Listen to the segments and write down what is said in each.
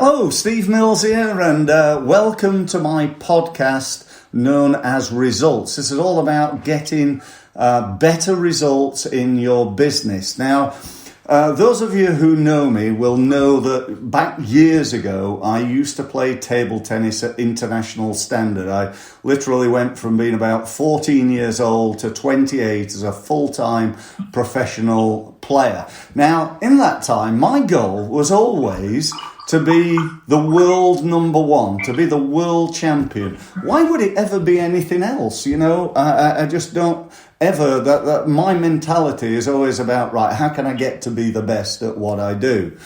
Hello, Steve Mills here, and welcome to my podcast known as Results. This is all about getting better results in your business. Now, those of you who know me will know that back years ago, I used to play table tennis at international standard. I literally went from being about 14 years old to 28 as a full-time professional player. Now, in that time, my goal was always to be the world number one, to be the world champion. Why would it ever be anything else? You know, I just don't ever, that my mentality is always about, right, how can I get to be the best at what I do?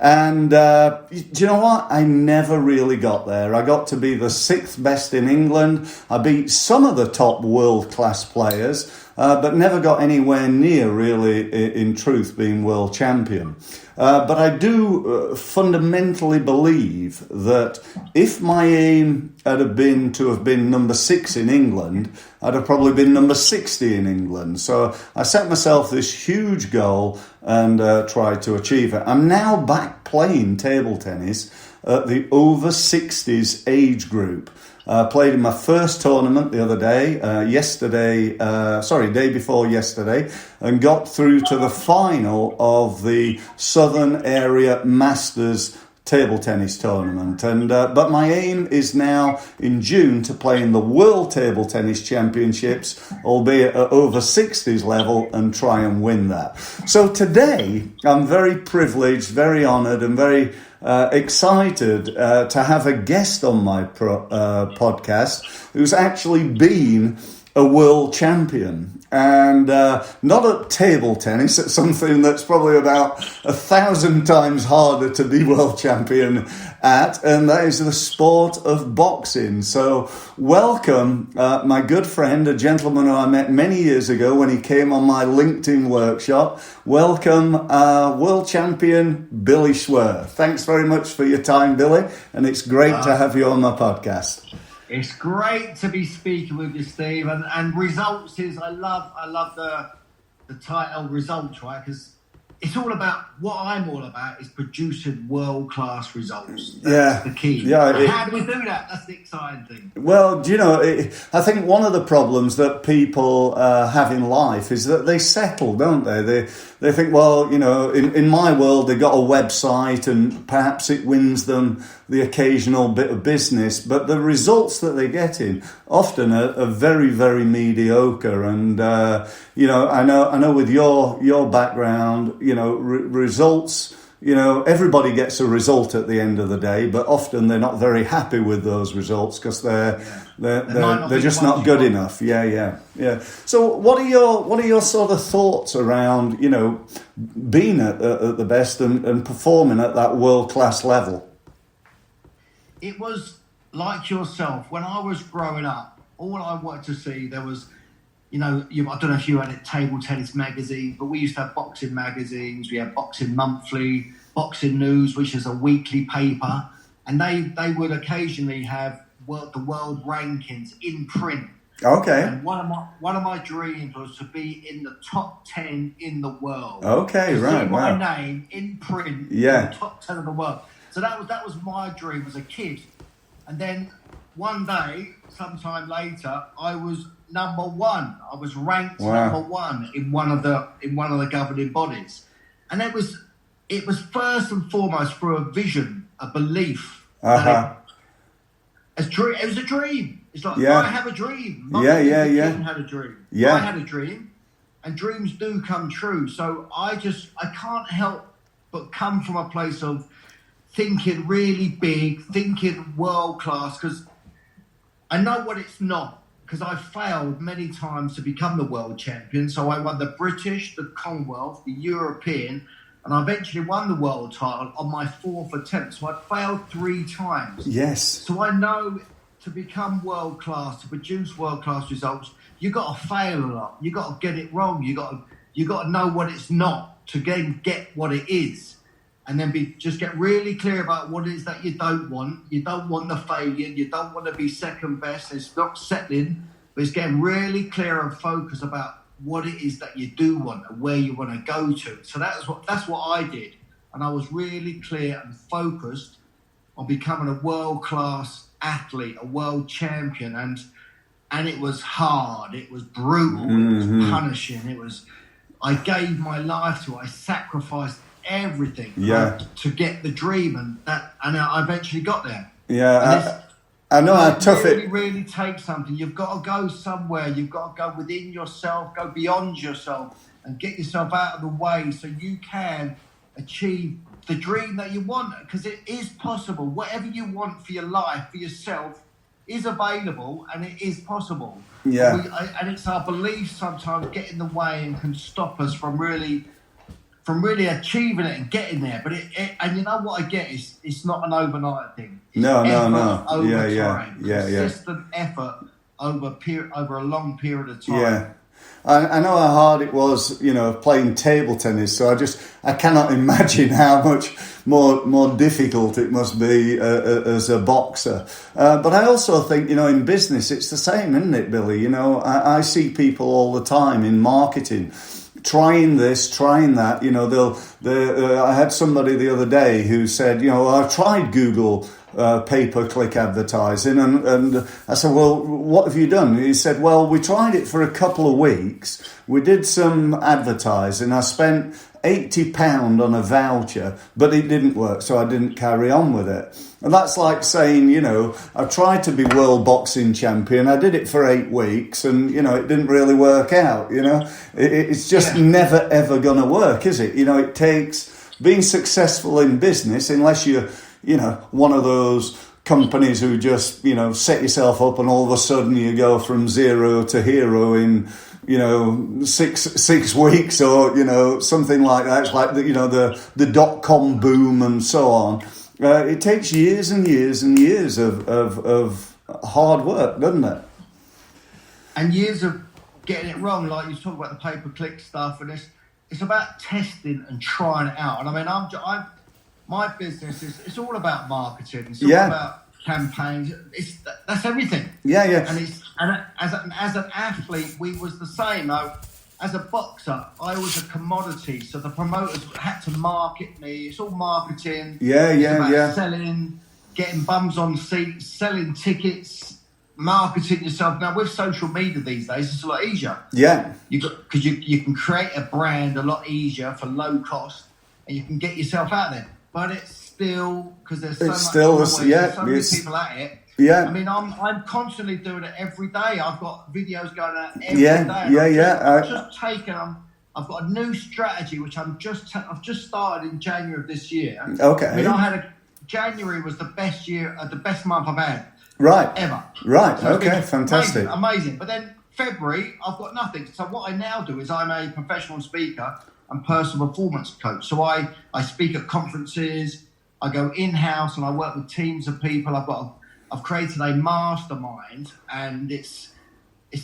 And do you know what? I never really got there. I got to be the 6th best in England. I beat some of the top world-class players, but never got anywhere near, really, in truth, being world champion. But I do fundamentally believe that if my aim had been to have been number 6 in England, I'd have probably been number 60 in England. So I set myself this huge goal and tried to achieve it. I'm now back playing table tennis at the over 60s age group. Played in my first tournament the other day, day before yesterday, and got through to the final of the Southern Area Masters table tennis tournament. And but my aim is now in June to play in the World Table Tennis Championships, albeit at over 60s level, and try and win that. So today, I'm very privileged, very honoured, and very excited to have a guest on my podcast who's actually been a world champion. And not at table tennis, it's something that's probably about 1,000 times harder to be world champion at, and that is the sport of boxing. So welcome my good friend, a gentleman who I met many years ago when he came on my LinkedIn workshop. Welcome world champion Billy Schwer. Thanks very much for your time, Billy, and it's great to have you on my podcast. It's great to be speaking with you, Steve. And results is, I love the title Results, right? Because it's all about, what I'm all about is producing world-class results. That's the key. Yeah, how do we do that? That's the exciting thing. Well, do you know, I think one of the problems that people have in life is that they settle, don't they? They think, well, you know, in my world, they got a website and perhaps it wins them the occasional bit of business, but the results that they're getting often are very, very mediocre. And you know, I know with your background, you know, results. You know, everybody gets a result at the end of the day, but often they're not very happy with those results because they're just not good enough. Yeah. So, what are your sort of thoughts around, you know, being at the best and performing at that world class level? It was like yourself. When I was growing up, all I wanted to see, there was, you know, I don't know if you had a table tennis magazine, but we used to have boxing magazines. We had Boxing Monthly, Boxing News, which is a weekly paper, and they would occasionally have the world rankings in print. Okay. And one of my dreams was to be in the top 10 in the world. Okay, right. See my name in print. Yeah. In the top 10 of the world. So that was my dream as a kid. And then one day, sometime later, I was number 1. I was ranked number 1 in one of the governing bodies. And it was first and foremost through a vision, a belief. It was a dream. It's like, I have a dream. Martin Luther King had a dream. Yeah. I had a dream. And dreams do come true. So I can't help but come from a place of thinking really big, thinking world class, because I know what it's not, because I failed many times to become the world champion. So I won the British, the Commonwealth, the European, and I eventually won the world title on my 4th attempt. So I failed 3 times. Yes. So I know to become world class, to produce world class results, you got to fail a lot. You got to get it wrong. You got to know what it's not to get what it is. And then just get really clear about what it is that you don't want. You don't want the failure. You don't want to be second best. It's not settling, but it's getting really clear and focused about what it is that you do want and where you want to go to. So that's what I did. And I was really clear and focused on becoming a world-class athlete, a world champion, and it was hard, it was brutal, it was punishing, I gave my life to it, I sacrificed everything to get the dream, and I eventually got there. Yeah, I know how tough it really takes something. You've got to go somewhere. You've got to go within yourself, go beyond yourself, and get yourself out of the way so you can achieve the dream that you want. Because it is possible. Whatever you want for your life, for yourself, is available and it is possible. Yeah. And it's our beliefs sometimes get in the way and can stop us from really achieving it and getting there. But and you know what I get is it's not an overnight thing. It's no. Over time. Consistent effort over a long period of time. Yeah. I know how hard it was, playing table tennis. So I cannot imagine how much more difficult it must be as a boxer. But I also think, in business, it's the same, isn't it, Billy? I see people all the time in marketing trying this, trying that. I had somebody the other day who said, I've tried Google pay-per-click advertising, and I said, well, what have you done? He said, well, we tried it for a couple of weeks. We did some advertising. I spent £80 on a voucher, but it didn't work, so I didn't carry on with it. And that's like saying, I tried to be world boxing champion. I did it for 8 weeks, and, it didn't really work out, It's just never, ever going to work, is it? It takes being successful in business, unless you're, one of those companies who just, set yourself up and all of a sudden you go from zero to hero in, 6 weeks or, something like that. It's like, the dot-com boom and so on. It takes years and years and years of hard work, doesn't it? And years of getting it wrong, like you talk about the pay-per-click stuff, and it's about testing and trying it out. And I mean, my business it's all about marketing. It's all about campaigns. That's everything. Yeah. And as an athlete, we was the same. As a boxer, I was a commodity, so the promoters had to market me. It's all marketing. Yeah. Selling, getting bums on seats, selling tickets, marketing yourself. Now with social media these days, it's a lot easier. Yeah, because you can create a brand a lot easier for low cost, and you can get yourself out there. But it's still because there's so many people at it. Yeah, I mean, I'm constantly doing it every day. I've got videos going out every day. I've got a new strategy which I've just started in January of this year. Okay. I mean, January was the best month I've had. Right. Ever. Right. So okay. Fantastic. Amazing. But then February, I've got nothing. So what I now do is I'm a professional speaker and personal performance coach. So I speak at conferences. I go in-house and I work with teams of people. I've created a mastermind, and it's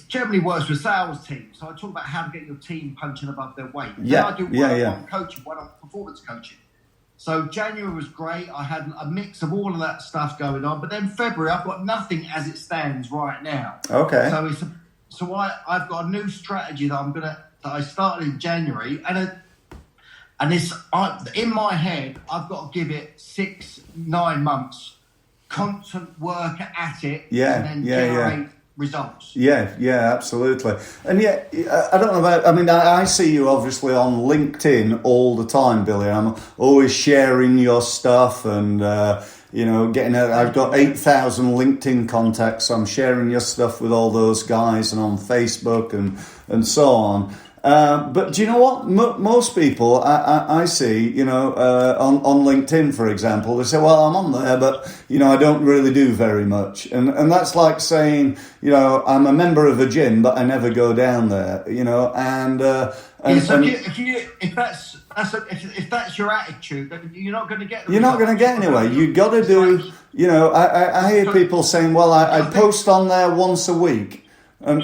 generally works with sales teams. So I talk about how to get your team punching above their weight. Yeah, I do one-on-one coaching, one-on-one performance coaching. So January was great. I had a mix of all of that stuff going on. But then February, I've got nothing as it stands right now. Okay. So I've got a new strategy that I started in January, and it's in my head. I've got to give it 6-9 months. Constant work at it, and then generate results. Yeah, absolutely. And yet, I don't know about. I mean, I see you obviously on LinkedIn all the time, Billy. I'm always sharing your stuff, and I've got 8,000 LinkedIn contacts. So I'm sharing your stuff with all those guys, and on Facebook and so on. But do you know what? Most people I see, on LinkedIn, for example, they say, well, I'm on there, but, I don't really do very much. And that's like saying, I'm a member of a gym, but I never go down there, if that's your attitude, then you're not going to get. You're not going to get anywhere. You got to do, I hear people saying, well, I post on there once a week. And,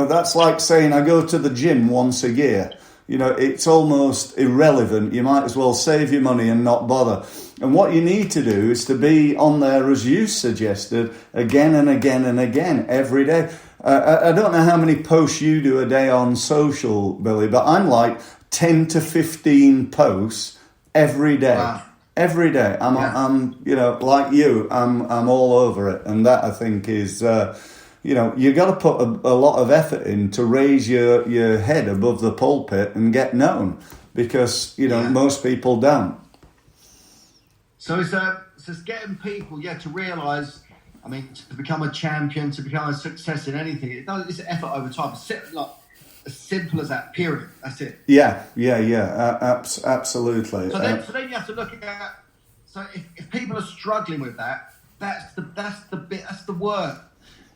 that's like saying I go to the gym once a year. It's almost irrelevant. You might as well save your money and not bother. And what you need to do is to be on there, as you suggested, again and again and again, every day. I don't know how many posts you do a day on social, Billy, but I'm like 10 to 15 posts every day. Wow. Every day. I'm like you, I'm all over it. And that, I think, is, you got to put a lot of effort in to raise your head above the pulpit and get known, because, most people don't. So it's getting people, to realise, to become a champion, to become a success in anything, it's effort over time. As simple as that, period. That's it. Yeah, absolutely. So then you have to look at. So if people are struggling with that, that's the work.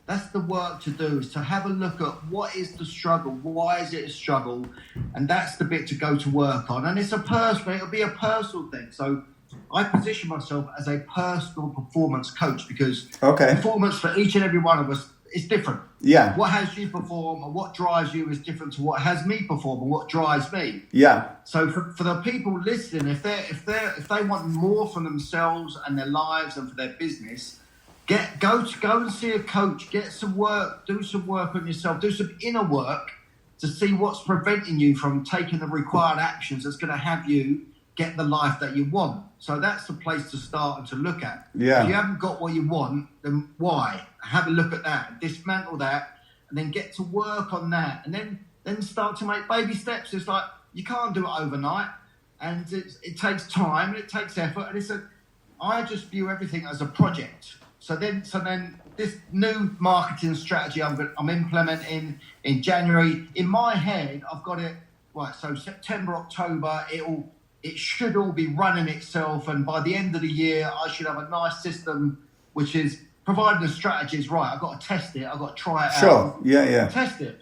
That's the work to do, is to have a look at what is the struggle, why is it a struggle, and that's the bit to go to work on. And it'll be a personal thing. So I position myself as a personal performance coach, because performance for each and every one of us is different. Yeah. What has you perform and what drives you is different to what has me perform and what drives me. Yeah. So for the people listening, if they want more for themselves and their lives and for their business, go and see a coach, get some work, do some work on yourself, do some inner work to see what's preventing you from taking the required actions that's going to have you get the life that you want. So that's the place to start and to look at. Yeah. If you haven't got what you want, then why? Have a look at that, dismantle that, and then get to work on that, and then start to make baby steps. It's like, you can't do it overnight, and it takes time and it takes effort, and I just view everything as a project. So then this new marketing strategy I'm implementing in January, in my head, I've got it right. So September, October, it should all be running itself, and by the end of the year, I should have a nice system, which is, provided the strategy is right, I've got to test it, I've got to try it out. Sure, yeah. Test it.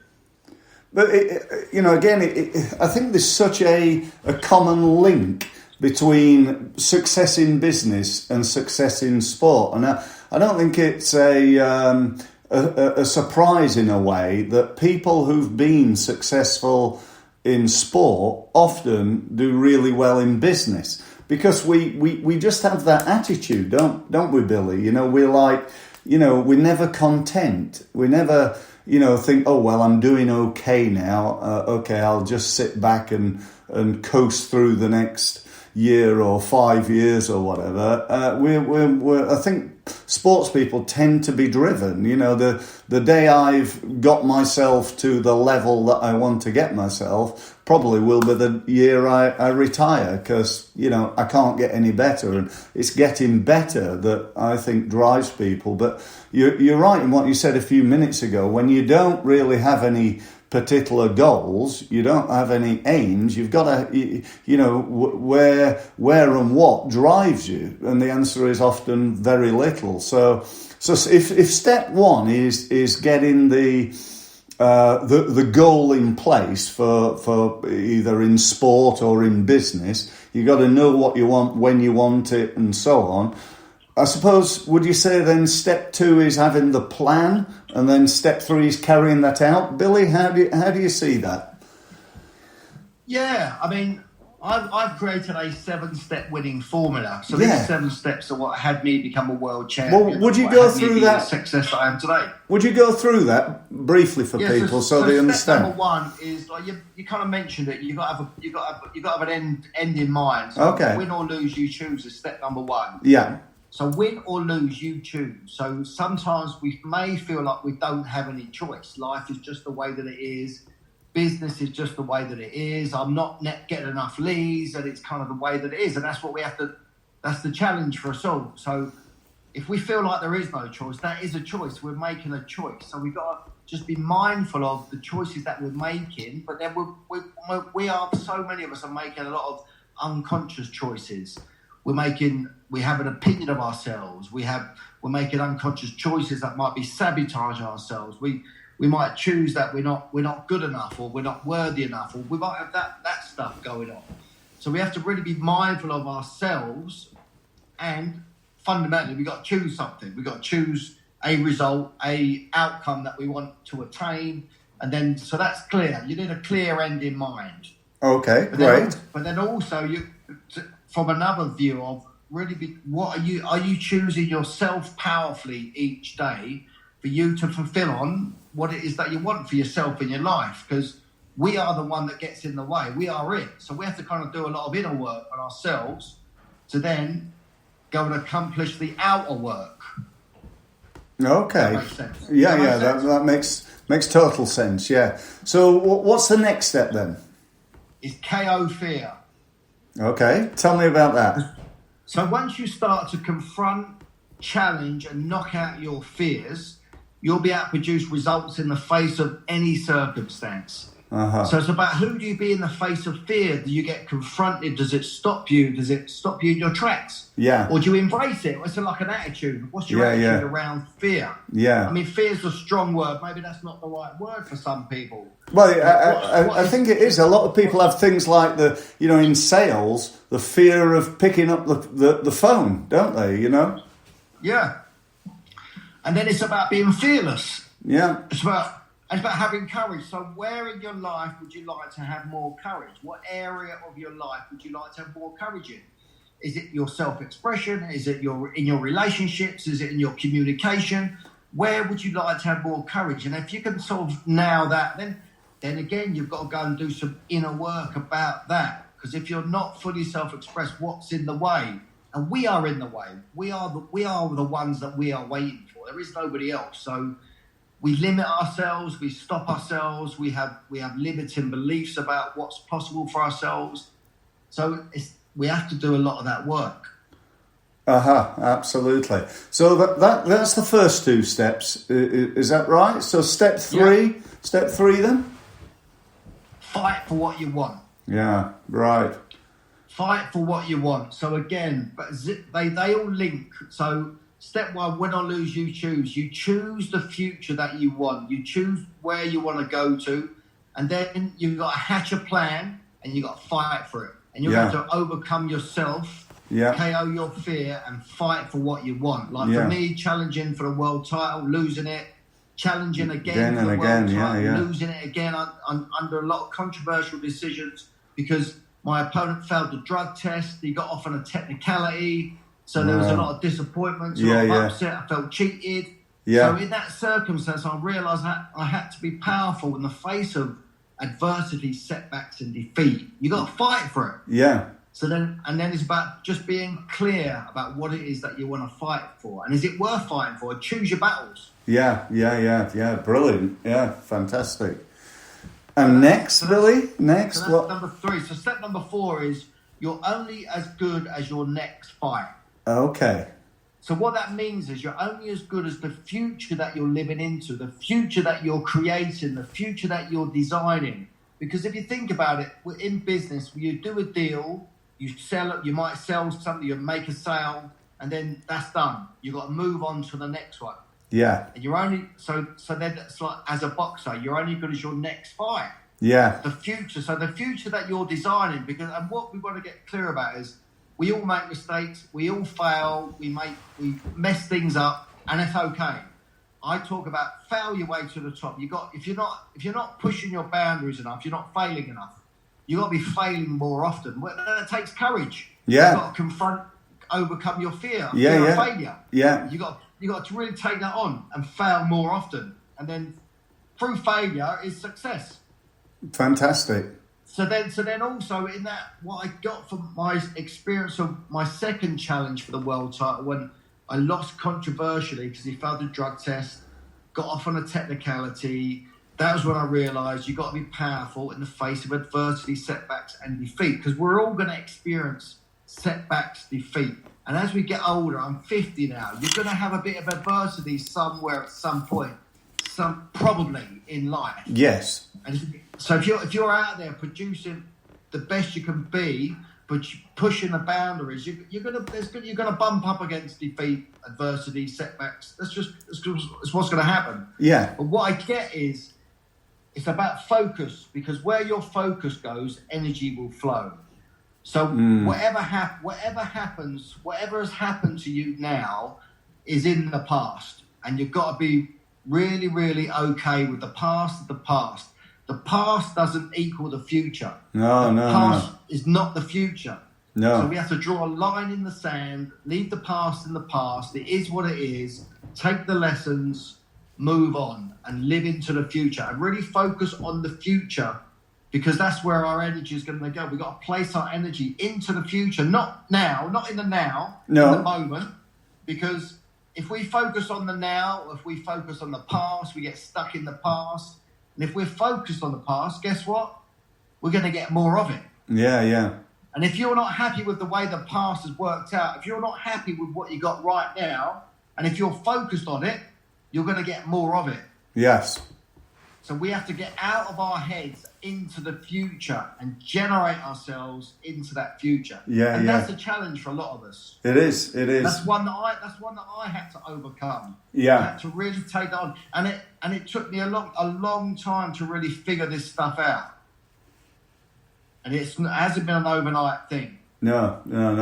But, I think there's such a common link between success in business and success in sport. And I don't think it's a surprise in a way that people who've been successful in sport often do really well in business, because we just have that attitude, don't we, Billy? We're like, we're never content. We never, think, oh, well, I'm doing okay now. Okay, I'll just sit back and coast through the next year or 5 years or whatever. I think sports people tend to be driven. The day I've got myself to the level that I want to get myself probably will be the year I retire, because, I can't get any better, and it's getting better that I think drives people. But you're right in what you said a few minutes ago. When you don't really have any particular goals, you don't have any aims, you've got to, where and what drives you, and the answer is often very little. So if step one is getting the goal in place for either in sport or in business, you got to know what you want, when you want it, and so on. I suppose, would you say then step 2 is having the plan, and then step 3 is carrying that out? Billy, how do you see that? Yeah, I've created a 7-step winning formula. So these 7 steps are what had me become a world champion. Well, would you go through that? The success I am today. Would you go through that briefly for people so they understand? Step number 1 is, like you kind of mentioned it. You got to have an end in mind. So win or lose, you choose is step number 1. Yeah. So win or lose, you choose. So sometimes we may feel like we don't have any choice. Life is just the way that it is. Business is just the way that it is. I'm not getting enough leads, and it's kind of the way that it is. And that's what we have to, that's the challenge for us all. So if we feel like there is no choice, that is a choice. We're making a choice. So we've got to just be mindful of the choices that we're making. But then we are, so many of us are making a lot of unconscious choices. We have an opinion of ourselves. We're making unconscious choices that might be sabotaging ourselves. We might choose that we're not good enough, or we're not worthy enough, or we might have that stuff going on. So we have to really be mindful of ourselves, and fundamentally we've got to choose something. We've got to choose a result, a outcome that we want to attain, and then so that's clear. You need a clear end in mind. Okay, great. But then also from another view of really what are you choosing yourself powerfully each day for you to fulfill on what it is that you want for yourself in your life? Because we are the one that gets in the way. We are it. So we have to kind of do a lot of inner work on ourselves to then go and accomplish the outer work. Okay. That makes sense. Yeah, that makes total sense. Yeah. So what's the next step then? Is KO fear. Okay. Tell me about that. So once you start to confront, challenge, and knock out your fears, you'll be able to produce results in the face of any circumstance. So it's about, who do you be in the face of fear? Do you get confronted? Does it stop you? Does it stop you in your tracks? Yeah. Or do you embrace it? It's like an attitude. What's your attitude around fear? Yeah. I mean, fear's a strong word. Maybe that's not the right word for some people. Well, I think it is. A lot of people have things like in sales, the fear of picking up the phone, don't they, Yeah. And then it's about being fearless. Yeah. It's about having courage. So where in your life would you like to have more courage? What area of your life would you like to have more courage in? Is it your self-expression? Is it in your relationships? Is it in your communication? Where would you like to have more courage? And if you can sort of nail that, then again, you've got to go and do some inner work about that. Because if you're not fully self-expressed, what's in the way? And we are in the way. We are the ones that we are waiting for. There is nobody else. So we limit ourselves, we stop ourselves, we have limiting beliefs about what's possible for ourselves. So we have to do a lot of that work. Absolutely. So that's the first two steps. Is that right? So step three then? Fight for what you want. Yeah, right. Fight for what you want. So again, but they all link. So step one, win or lose, you choose. You choose the future that you want. You choose where you want to go to. And then you've got to hatch a plan and you've got to fight for it. And you have to overcome yourself, KO your fear and fight for what you want. Like for me, challenging for the world title, losing it, challenging again for the world title, losing it again under a lot of controversial decisions because my opponent failed the drug test. He got off on a technicality. So there was a lot of disappointment, a lot of upset. I felt cheated. So in that circumstance, I realised I had to be powerful in the face of adversity, setbacks and defeat. You got to fight for it. Yeah. So then it's about just being clear about what it is that you want to fight for. And is it worth fighting for? Choose your battles. Yeah. Brilliant. Yeah, fantastic. And next, Billy? Next? So that's number 3. So step number 4 is you're only as good as your next fight. Okay. So what that means is you're only as good as the future that you're living into, the future that you're creating, the future that you're designing. Because if you think about it, we're in business, you do a deal, you sell it, you might sell something, you make a sale, and then that's done. You've got to move on to the next one. Yeah. And you're only, so then it's like, as a boxer, you're only good as your next fight. Yeah. The future that you're designing, and what we want to get clear about is, we all make mistakes. We all fail. We mess things up, and it's okay. I talk about fail your way to the top. If you're not pushing your boundaries enough, you're not failing enough. You got to be failing more often. Well, that takes courage. Yeah. You got to overcome your fear of failure. Yeah. You got to really take that on and fail more often, and then through failure is success. Fantastic. So then also in that, what I got from my experience of my second challenge for the world title, when I lost controversially because he failed the drug test, got off on a technicality, that was when I realised you've got to be powerful in the face of adversity, setbacks and defeat, because we're all going to experience setbacks, defeat. And as we get older, I'm 50 now, you're going to have a bit of adversity somewhere at some point, probably in life. Yes. And so if you're out there producing the best you can be, but pushing the boundaries, you're gonna bump up against defeat, adversity, setbacks. That's what's going to happen. Yeah. But what I get is it's about focus, because where your focus goes, energy will flow. So whatever happens, whatever has happened to you now, is in the past, and you've got to be really, really okay with the past. The past doesn't equal the future. The past is not the future. No. So we have to draw a line in the sand, leave the past in the past. It is what it is. Take the lessons, move on, and live into the future. And really focus on the future because that's where our energy is going to go. We've got to place our energy into the future, not now, not in the now, in the moment, because if we focus on the now, if we focus on the past, we get stuck in the past. And if we're focused on the past, guess what? We're going to get more of it. Yeah. And if you're not happy with the way the past has worked out, if you're not happy with what you got right now, and if you're focused on it, you're going to get more of it. Yes. So we have to get out of our heads into the future and generate ourselves into that future. And that's a challenge for a lot of us. It is. That's one that I had to overcome. Yeah. I had to really take that on. And it took me a long time to really figure this stuff out. And it hasn't been an overnight thing. No. And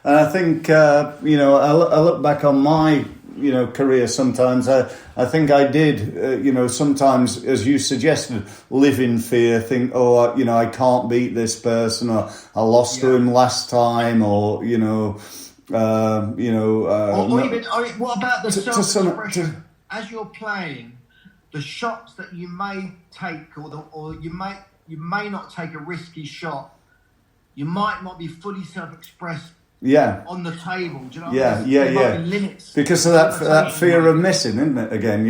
I think, I look back on my, career sometimes. I think I did, sometimes, as you suggested, live in fear, think, I can't beat this person, or I lost to him last time, or, even, what about the self-expression? As you're playing, the shots that you may take, or you may not take a risky shot, you might not be fully self-expressed on the table. Do you know limits. Because of that fear of missing, isn't it? Again,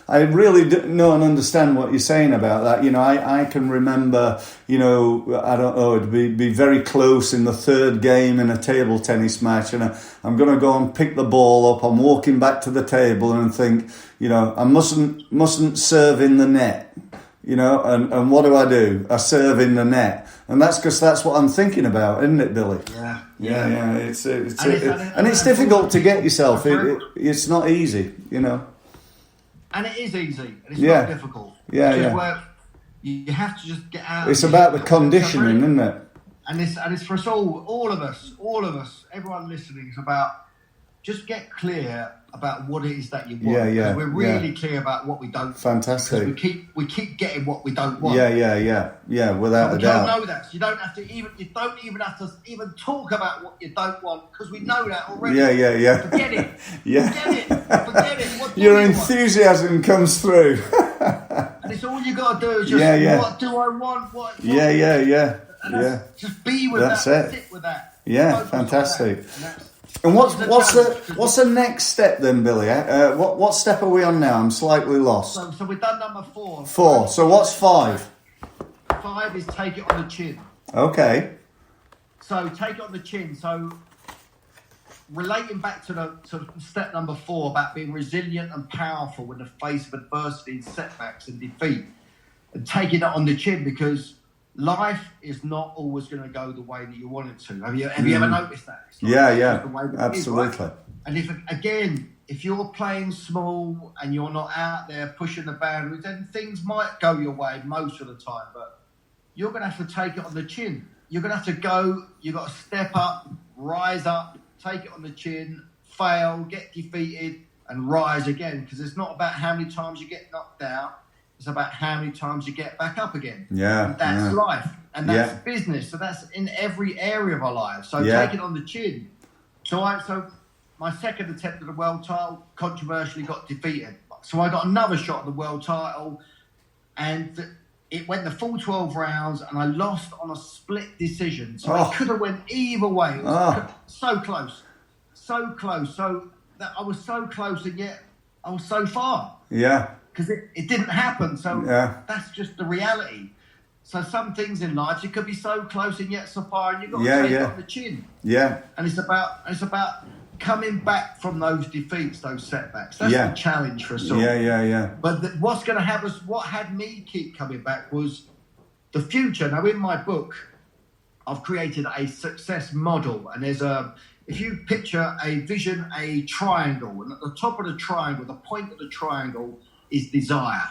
I really know and understand what you're saying about that. I can remember, I don't know, it'd be very close in the third game in a table tennis match, and I'm going to go and pick the ball up. I'm walking back to the table and think, I mustn't serve in the net. And what do? I serve in the net, and that's because that's what I'm thinking about, isn't it, Billy? Yeah. It's difficult to get yourself. It's not easy, And it is easy, and it's not difficult. Where you have to just get out. It's about the conditioning, isn't it? And it's for us all of us, everyone listening. It's about just get clear about what it is that you want. Yeah. We're really clear about what we don't want. Fantastic. We keep getting what we don't want. Yeah. Without a doubt. You don't know that. So you don't even have to talk about what you don't want, because we know that already. Yeah. Forget it. Forget it. What do Your you enthusiasm want? Comes through. And it's all you got to do is just what do I want? What Yeah. Just be with that. Sit with that. Yeah, fantastic. And what's the next step then, Billy? What step are we on now? I'm slightly lost. So we've done number 4. 4. So what's 5? 5 is take it on the chin. Okay. So take it on the chin. So relating back to step number 4 about being resilient and powerful in the face of adversity and setbacks and defeat, and taking it on the chin, because life is not always going to go the way that you want it to. Have you ever noticed that? Absolutely. And if you're playing small and you're not out there pushing the boundaries, then things might go your way most of the time. But you're going to have to take it on the chin. You're going to have to go. You've got to step up, rise up, take it on the chin, fail, get defeated, and rise again. Because it's not about how many times you get knocked out. It's about how many times you get back up again. And that's life. And that's business. So that's in every area of our lives. So take it on the chin. So my second attempt at the world title controversially got defeated. So I got another shot at the world title, and it went the full 12 rounds, and I lost on a split decision. So I could have went either way. It was so close. So that I was so close, and yet I was so far. Yeah. Because it didn't happen, so that's just the reality. So some things in life, you could be so close and yet so far, and you've got to take it on the chin. Yeah. And it's about coming back from those defeats, those setbacks. That's the challenge for us all. Yeah. But what's going to have us? What had me keep coming back was the future. Now, in my book, I've created a success model, and if you picture a triangle, and at the top of the triangle, the point of the triangle is desire.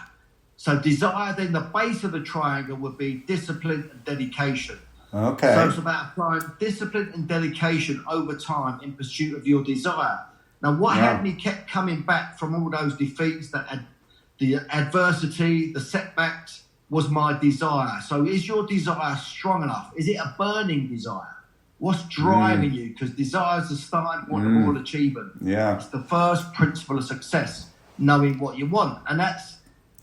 So desire, then the base of the triangle would be discipline and dedication. Okay. So it's about applying discipline and dedication over time in pursuit of your desire. Now, what had me kept coming back from all those defeats, the adversity, the setbacks, was my desire. So is your desire strong enough? Is it a burning desire? What's driving you? Because desire is the starting point of all achievement. Yeah. It's the first principle of success, knowing what you want. And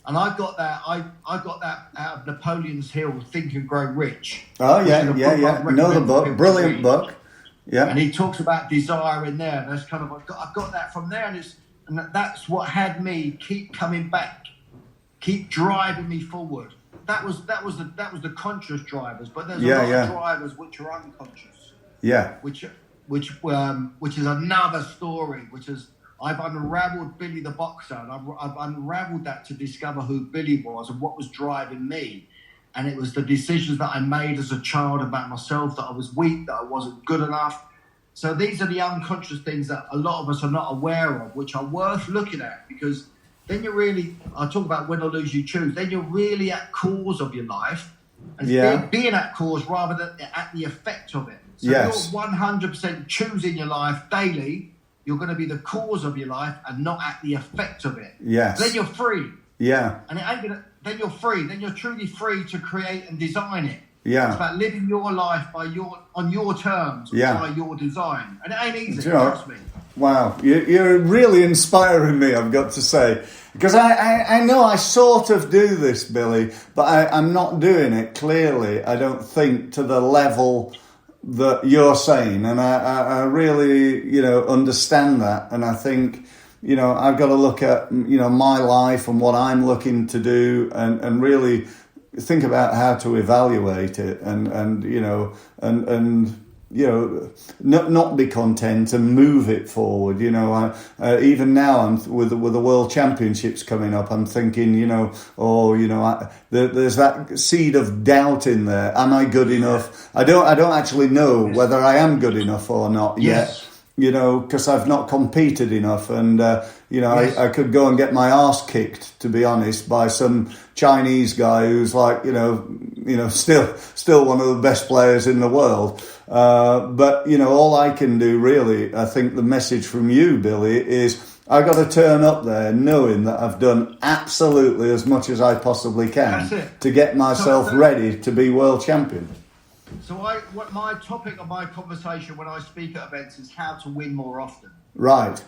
And I got that. I got that out of Napoleon's Hill, Think and Grow Rich. Oh yeah. Know the book, brilliant book. Yeah. And he talks about desire in there, and that's kind of I got that from there, and that's what had me keep coming back, keep driving me forward. That was the conscious drivers, but there's a lot of drivers which are unconscious. Yeah. Which is another story. Which is I've unravelled Billy the boxer, and I've unravelled that to discover who Billy was and what was driving me. And it was the decisions that I made as a child about myself, that I was weak, that I wasn't good enough. So these are the unconscious things that a lot of us are not aware of, which are worth looking at, because then you're really, I talk about win or lose, you choose, then you're really at cause of your life. And being at cause rather than at the effect of it. So if you're 100% choosing your life daily, you're going to be the cause of your life and not at the effect of it. Yes. Then you're free. Yeah. And it ain't gonna, then you're free. Then you're truly free to create and design it. Yeah. It's about living your life on your terms, by your design. And it ain't easy, trust me. Wow, you're really inspiring me, I've got to say. Because I know I sort of do this, Billy, but I'm not doing it, clearly, I don't think, to the level that you're saying. And I really, understand that. And I think, I've got to look at, my life and what I'm looking to do and really think about how to evaluate it and not be content and move it forward. Even now, I'm with the World Championships coming up. I'm thinking, there's that seed of doubt in there. Am I good enough? I don't actually know whether I am good enough or not yet. Because I've not competed enough, and I could go and get my arse kicked, to be honest, by some Chinese guy who's like, still one of the best players in the world. But all I can do, really, I think the message from you, Billy, is I got to turn up there knowing that I've done absolutely as much as I possibly can to get myself ready to be world champion. So what my topic of my conversation when I speak at events is how to win more often. Right.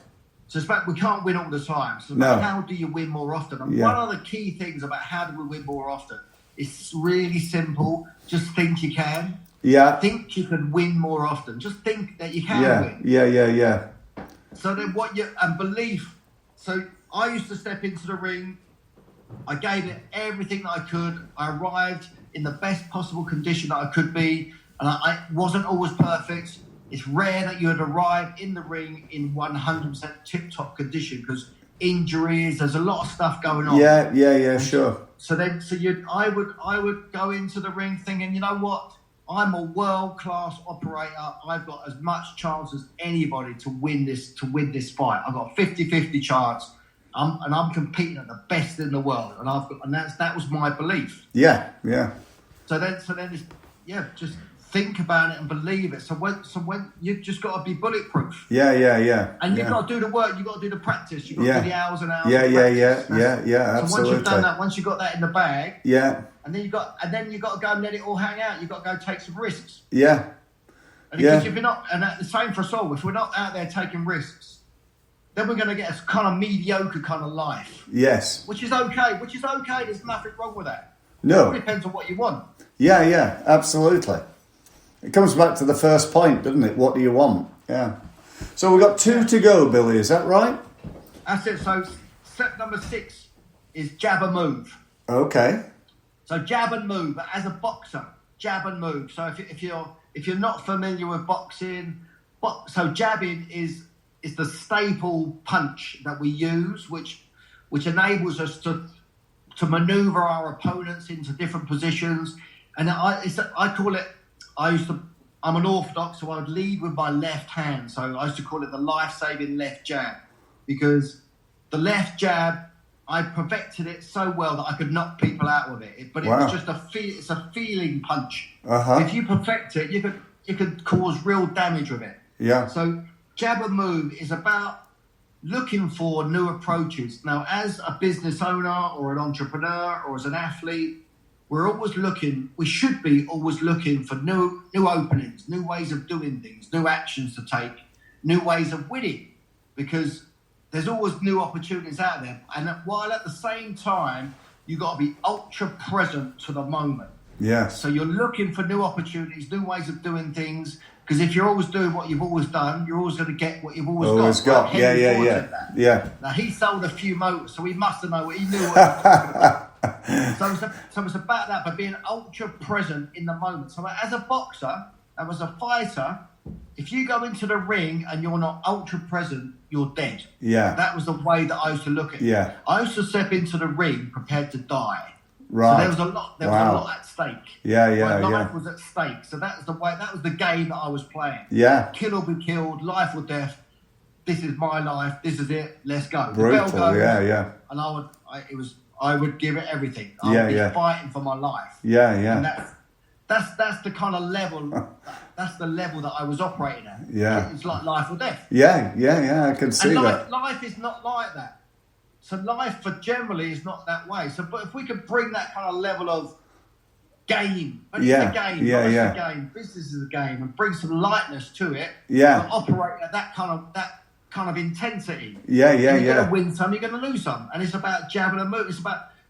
So it's about, we can't win all the time. So how do you win more often? And one of the key things about how do we win more often is really simple. Just think you can. Yeah. Think you can win more often. Just think that you can win. Yeah. So then and belief. So I used to step into the ring. I gave it everything that I could. I arrived in the best possible condition that I could be, and I wasn't always perfect. It's rare that you would arrive in the ring in 100% tip-top condition, because injuries, there's a lot of stuff going on. Yeah, sure. I would go into the ring thinking, you know what? I'm a world-class operator. I've got as much chance as anybody to win this fight. I've got a 50-50 chance. I'm competing at the best in the world, and that was my belief. Yeah. So then it's, just think about it and believe it. So when you've just got to be bulletproof. Yeah. And you've got to do the work. You've got to do the practice. You've got to do the hours and hours. Yeah. So Absolutely. once you've done that, once you've got that in the bag. Yeah. And then you've got to go and let it all hang out. You've got to go take some risks. Yeah. And because if you're not, and the same for us all, if we're not out there taking risks, then we're going to get a kind of mediocre kind of life. Yes. Which is okay. There's nothing wrong with that. No. It all depends on what you want. Yeah, absolutely. It comes back to the first point, doesn't it? What do you want? Yeah. So we've got 2 to go, Billy. Is that right? That's it. So step number 6 is jab and move. Okay. So jab and move. But as a boxer, jab and move. So if you're not familiar with boxing, so jabbing is the staple punch that we use, which enables us to maneuver our opponents into different positions. And I call it, I'm an orthodox, so I would lead with my left hand. So I used to call it the life-saving left jab, because the left jab, I perfected it so well that I could knock people out with it. But it was just it's a feeling punch. Uh-huh. If you perfect it, you could cause real damage with it. Yeah. So jab and move is about looking for new approaches. Now, as a business owner or an entrepreneur or as an athlete, we should be always looking for new openings, new ways of doing things, new actions to take, new ways of winning, because there's always new opportunities out there. And while at the same time, you got to be ultra present to the moment. Yes. So you're looking for new opportunities, new ways of doing things. Because if you're always doing what you've always done, you're always going to get what you've always got. Like yeah. Now, he sold a few motors, so he must have known what he knew what he was talking about. So it's about that, but being ultra present in the moment. So as a boxer and as a fighter, if you go into the ring and you're not ultra present, you're dead. Yeah. That was the way that I used to look at it. Yeah. I used to step into the ring prepared to die. Right. So there was a lot at stake. Yeah. My life was at stake. So that was the game that I was playing. Yeah. Kill or be killed, life or death. This is my life. This is it. Let's go. Brutal. The bell goes, Yeah. And I would give it everything. I would be fighting for my life. Yeah. And that's the kind of level. That's the level that I was operating at. Yeah. It's like life or death. Yeah. I can see that. Life is not like that. So life for generally is not that way. So, but if we could bring that kind of level of game, but it's a game, a game. Business is a game, and bring some lightness to it. Yeah. And operate at that kind of intensity. Yeah. You're going to win some, you're going to lose some, and it's about jabbing and moving.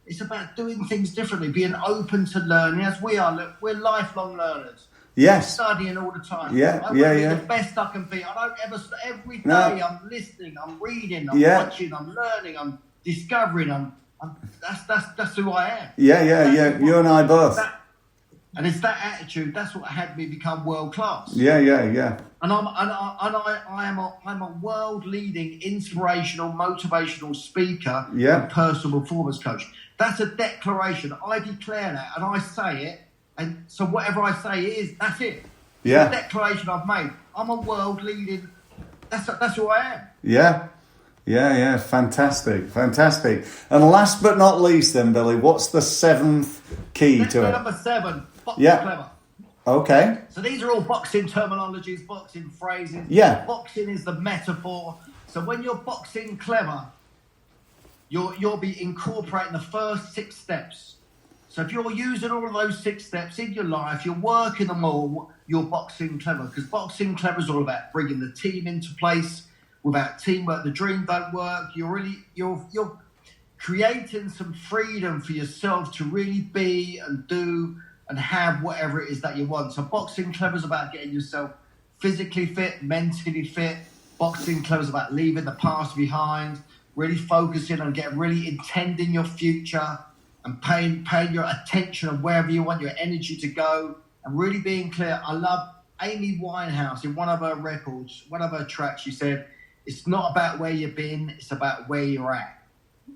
It's about doing things differently, being open to learning. As we are, look, we're lifelong learners. Yes. Studying all the time. Yeah. I want to be the best I can be. I don't ever. Every day I'm listening, I'm reading, I'm watching, I'm learning, I'm discovering. That's who I am. Yeah. You and I both. And it's that attitude. That's what had me become world class. Yeah. And I'm a world leading, inspirational, motivational speaker and personal performance coach. That's a declaration. I declare that, and I say it. And so whatever I say that's it. Yeah. It's a declaration I've made. I'm a world leading. That's who I am. Yeah. Fantastic. And last but not least, then, Billy, what's the seventh key to it? Number 7. Boxing clever. Okay. So these are all boxing terminologies, boxing phrases. Yeah. Boxing is the metaphor. So when you're boxing clever, you'll be incorporating the first 6 steps. So if you're using all of those 6 steps in your life, you're working them all, you're boxing clever. Because boxing clever is all about bringing the team into place. Without teamwork, the dream don't work. You're creating some freedom for yourself to really be and do and have whatever it is that you want. So boxing clever is about getting yourself physically fit, mentally fit. Boxing clever is about leaving the past behind, really focusing on intending your future and paying your attention on wherever you want your energy to go and really being clear. I love Amy Winehouse in one of her records, one of her tracks. She said, it's not about where you've been, it's about where you're at.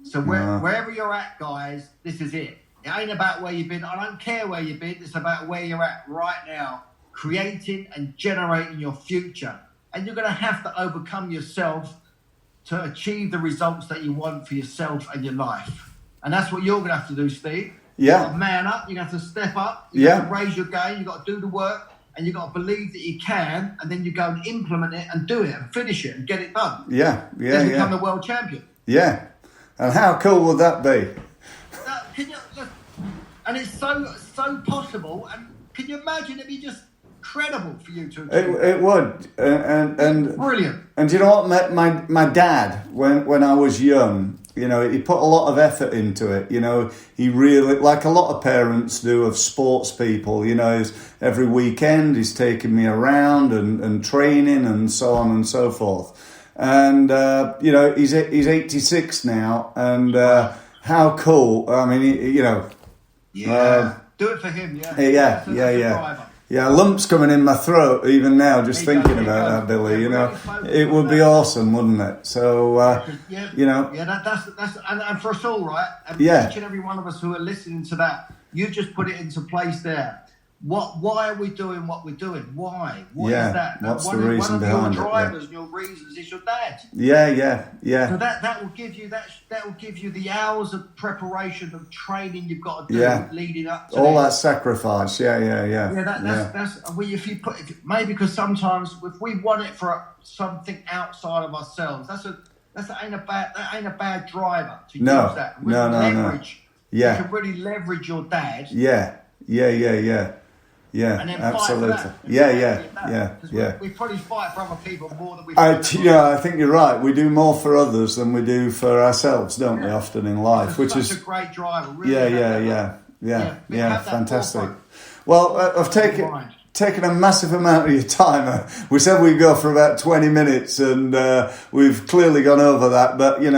So wherever you're at, guys, this is it. It ain't about where you've been. I don't care where you've been. It's about where you're at right now, creating and generating your future. And you're going to have to overcome yourself to achieve the results that you want for yourself and your life. And that's what you're going to have to do, Steve. Yeah. You've got to man up. You're going to have to step up. You've got to raise your game. You've got to do the work. And you've got to believe that you can, and then you go and implement it and do it and finish it and get it done. Yeah. Then become the world champion. Yeah. And how cool would that be? And it's so possible. And can you imagine? It'd be just incredible for you to achieve. It would. And brilliant. And do you know what? My dad, when I was young, you know, he put a lot of effort into it. You know, he really, like a lot of parents do of sports people, you know, every weekend he's taking me around and training and so on and so forth. And, you know, he's 86 now. And how cool. I mean, you know. Yeah. Do it for him, yeah. Yeah. Yeah, lumps coming in my throat even now, just thinking about that, Billy. You know, it would be awesome, wouldn't it? So, you know, that's and for us all, right? And each and every one of us who are listening to that, you just put it into place there. Why are we doing what we're doing? Why? What is that? What's the reason behind it? One of your drivers and your reasons is your dad. Yeah. So that will give you the hours of preparation of training you've got to do leading up to all that sacrifice. Yeah. That's if you put maybe because sometimes if we want it for something outside of ourselves, that ain't a bad driver to use that. No. You can really leverage your dad. Yeah. Yeah, and then absolutely. Fight for that. Yeah. We probably fight for other people more than we. I think you're right. We do more for others than we do for ourselves, don't we? Often in life, which is a great driver. Really yeah. Fantastic. Well, I've taken a massive amount of your time. We said we'd go for about 20 minutes, and we've clearly gone over that. But, do you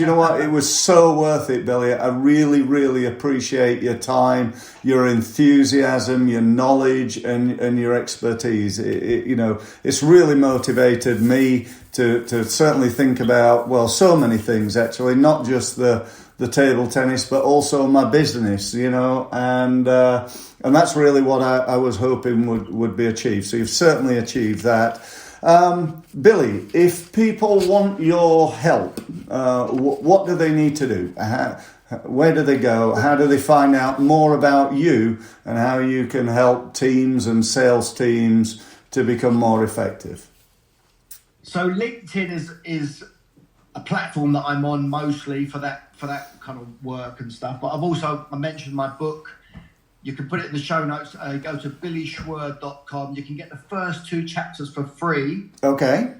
know what? It was so worth it, Billy. I really, really appreciate your time, your enthusiasm, your knowledge, and your expertise. It's really motivated me to certainly think about, well, so many things, actually, not just the table tennis, but also my business, and that's really what I was hoping would be achieved. So you've certainly achieved that. Billy, if people want your help, what do they need to do? Where do they go? How do they find out more about you and how you can help teams and sales teams to become more effective? So LinkedIn is a platform that I'm on mostly for that kind of work and stuff. But I mentioned my book. You can put it in the show notes. Go to billyschwer.com. You can get the first 2 chapters for free. Okay.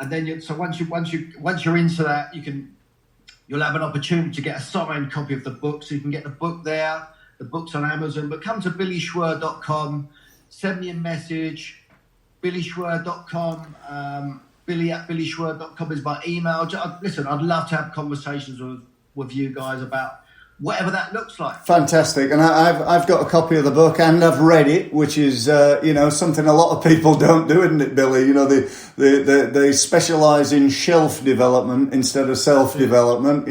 And then once you're into that, you'll have an opportunity to get a signed copy of the book. So you can get the book there. The book's on Amazon. But come to billyschwer.com. Send me a message. billyschwer.com. Billy@billyschwer.com is my email. Listen, I'd love to have conversations with you guys about whatever that looks like. Fantastic. And I've got a copy of the book and I've read it, which is, something a lot of people don't do, isn't it, Billy? They specialise in shelf development instead of self-development,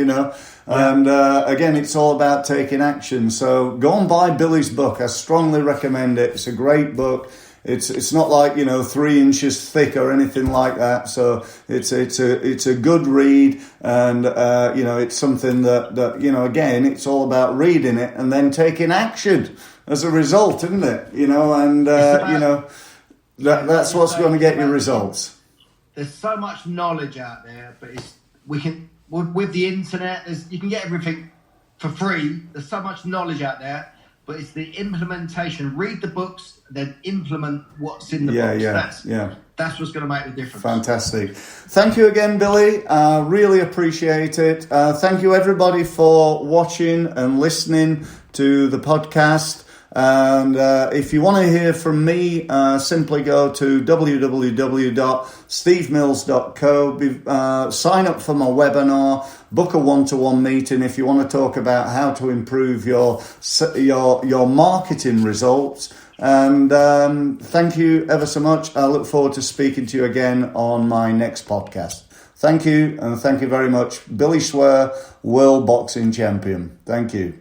And again, it's all about taking action. So go and buy Billy's book. I strongly recommend it. It's a great book. It's not like 3 inches thick or anything like that. So it's a good read, and it's something that again, it's all about reading it and then taking action as a result, isn't it? That's what's going to get you results. There's so much knowledge out there, but with the internet, you can get everything for free. There's so much knowledge out there. But it's the implementation. Read the books, then implement what's in the books. That's what's going to make the difference. Fantastic. Thank you again, Billy. Really appreciate it. Thank you, everybody, for watching and listening to the podcast. And if you want to hear from me, simply go to www.stevemills.co. Sign up for my webinar. Book a one-to-one meeting if you want to talk about how to improve your marketing results. And thank you ever so much. I look forward to speaking to you again on my next podcast. Thank you, and thank you very much. Billy Schwer, World Boxing Champion. Thank you.